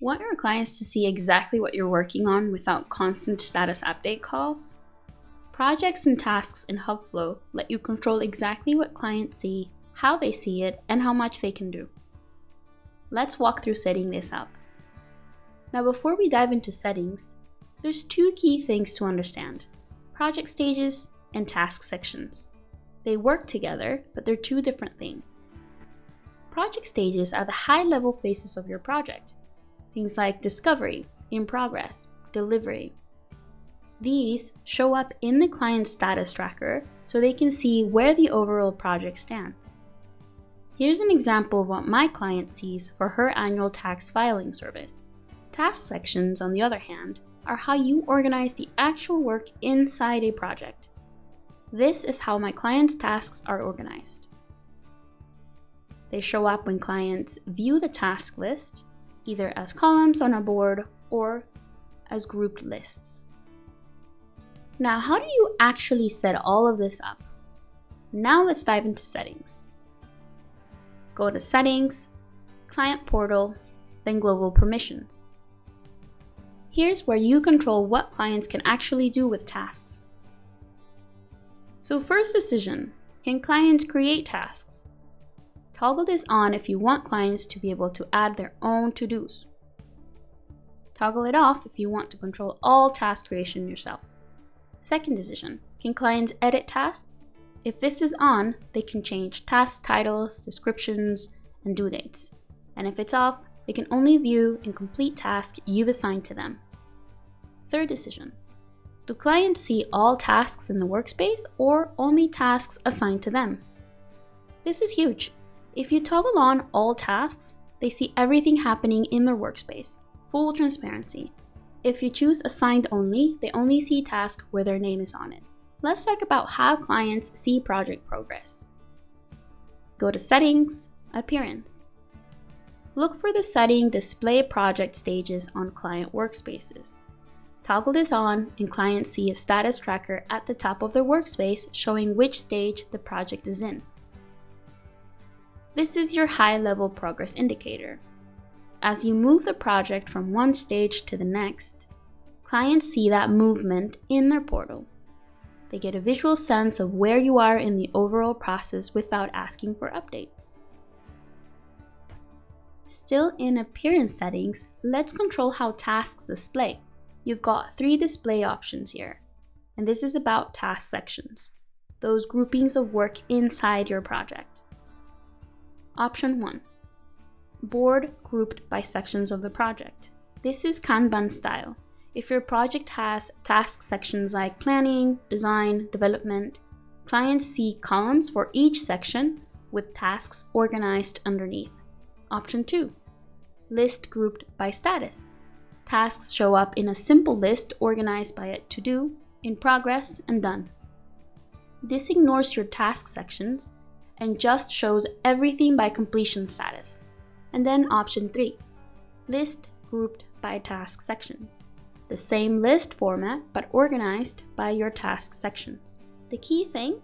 Want your clients to see exactly what you're working on without constant status update calls? Projects and tasks in Hubflo let you control exactly what clients see, how they see it, and how much they can do. Let's walk through setting this up. Now, before we dive into settings, there's two key things to understand: project stages and task sections. They work together, but they're two different things. Project stages are the high-level phases of your project. Things like discovery, in progress, delivery. These show up in the client's status tracker so they can see where the overall project stands. Here's an example of what my client sees for her annual tax filing service. Task sections, on the other hand, are how you organize the actual work inside a project. This is how my client's tasks are organized. They show up when clients view the task list, either as columns on a board or as grouped lists. Now, how do you actually set all of this up? Now let's dive into settings. Go to Settings, Client Portal, then Global Permissions. Here's where you control what clients can actually do with tasks. So first decision, can clients create tasks? Toggle this on if you want clients to be able to add their own to-dos. Toggle it off if you want to control all task creation yourself. Second decision, can clients edit tasks? If this is on, they can change task titles, descriptions, and due dates. And if it's off, they can only view and complete tasks you've assigned to them. Third decision, do clients see all tasks in the workspace or only tasks assigned to them? This is huge. If you toggle on all tasks, they see everything happening in their workspace, full transparency. If you choose assigned only, they only see tasks where their name is on it. Let's talk about how clients see project progress. Go to Settings, Appearance. Look for the setting Display Project Stages on Client Workspaces. Toggle this on and clients see a status tracker at the top of their workspace showing which stage the project is in. This is your high-level progress indicator. As you move the project from one stage to the next, clients see that movement in their portal. They get a visual sense of where you are in the overall process without asking for updates. Still in Appearance settings, let's control how tasks display. You've got 3 display options here, and this is about task sections, those groupings of work inside your project. Option 1. Board grouped by sections of the project. This is Kanban style. If your project has task sections like planning, design, development, clients see columns for each section with tasks organized underneath. Option 2. List grouped by status. Tasks show up in a simple list organized by a to-do, in progress, and done. This ignores your task sections and just shows everything by completion status. And then Option 3. List grouped by task sections. The same list format, but organized by your task sections. The key thing,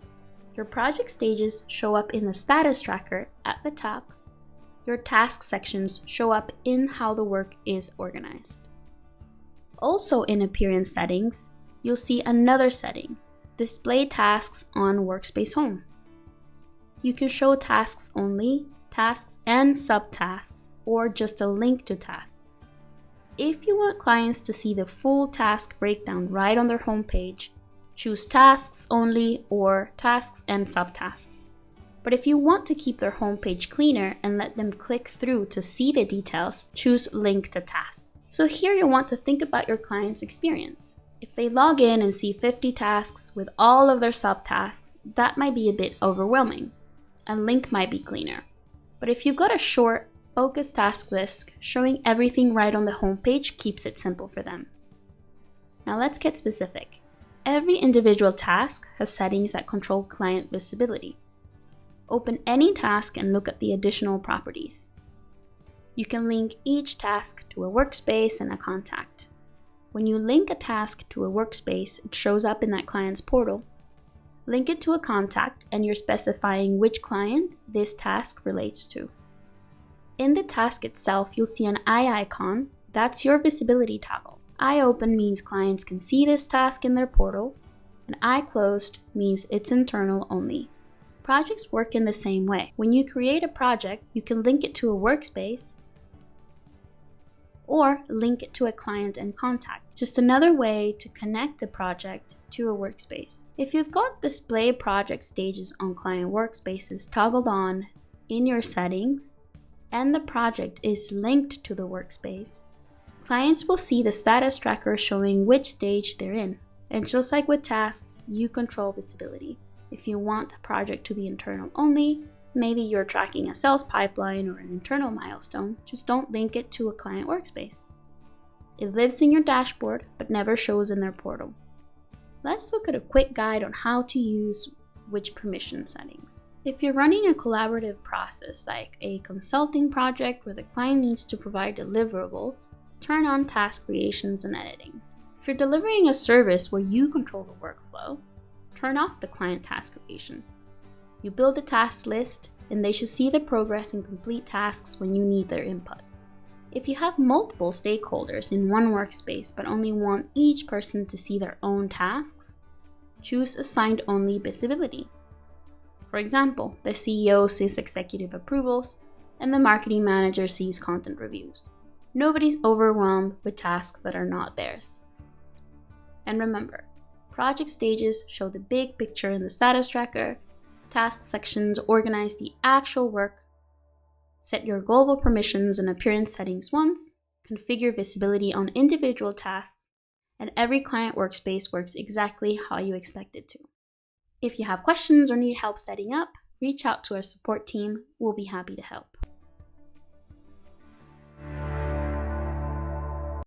your project stages show up in the status tracker at the top. Your task sections show up in how the work is organized. Also in Appearance settings, you'll see another setting, Display Tasks on Workspace Home. You can show tasks only, tasks and subtasks, or just a link to tasks. If you want clients to see the full task breakdown right on their homepage, choose Tasks Only or Tasks and Subtasks. But if you want to keep their homepage cleaner and let them click through to see the details, choose Link to Tasks. So here you want to think about your client's experience. If they log in and see 50 tasks with all of their subtasks, that might be a bit overwhelming. A link might be cleaner. But if you've got a short, focused task list, showing everything right on the homepage keeps it simple for them. Now let's get specific. Every individual task has settings that control client visibility. Open any task and look at the additional properties. You can link each task to a workspace and a contact. When you link a task to a workspace, it shows up in that client's portal. Link it to a contact and you're specifying which client this task relates to. In the task itself, you'll see an eye icon That's your visibility toggle. iOpen means clients can see this task in their portal, and iClosed means it's internal only. Projects work in the same way. When you create a project, you can link it to a workspace or link it to a client and contact. Just another way to connect a project to a workspace. If you've got display project stages on client workspaces toggled on in your settings, and the project is linked to the workspace, clients will see the status tracker showing which stage they're in. And just like with tasks, you control visibility. If you want a project to be internal only, maybe you're tracking a sales pipeline or an internal milestone, just don't link it to a client workspace. It lives in your dashboard, but never shows in their portal. Let's look at a quick guide on how to use which permission settings. If you're running a collaborative process like a consulting project where the client needs to provide deliverables, turn on task creations and editing. If you're delivering a service where you control the workflow, turn off the client task creation. You build a task list, and they should see the progress and complete tasks when you need their input. If you have multiple stakeholders in one workspace but only want each person to see their own tasks, choose assigned only visibility. For example, the CEO sees executive approvals, and the marketing manager sees content reviews. Nobody's overwhelmed with tasks that are not theirs. And remember, project stages show the big picture in the status tracker, task sections organize the actual work, set your global permissions and appearance settings once, configure visibility on individual tasks, and every client workspace works exactly how you expect it to. If you have questions or need help setting up, reach out to our support team. We'll be happy to help.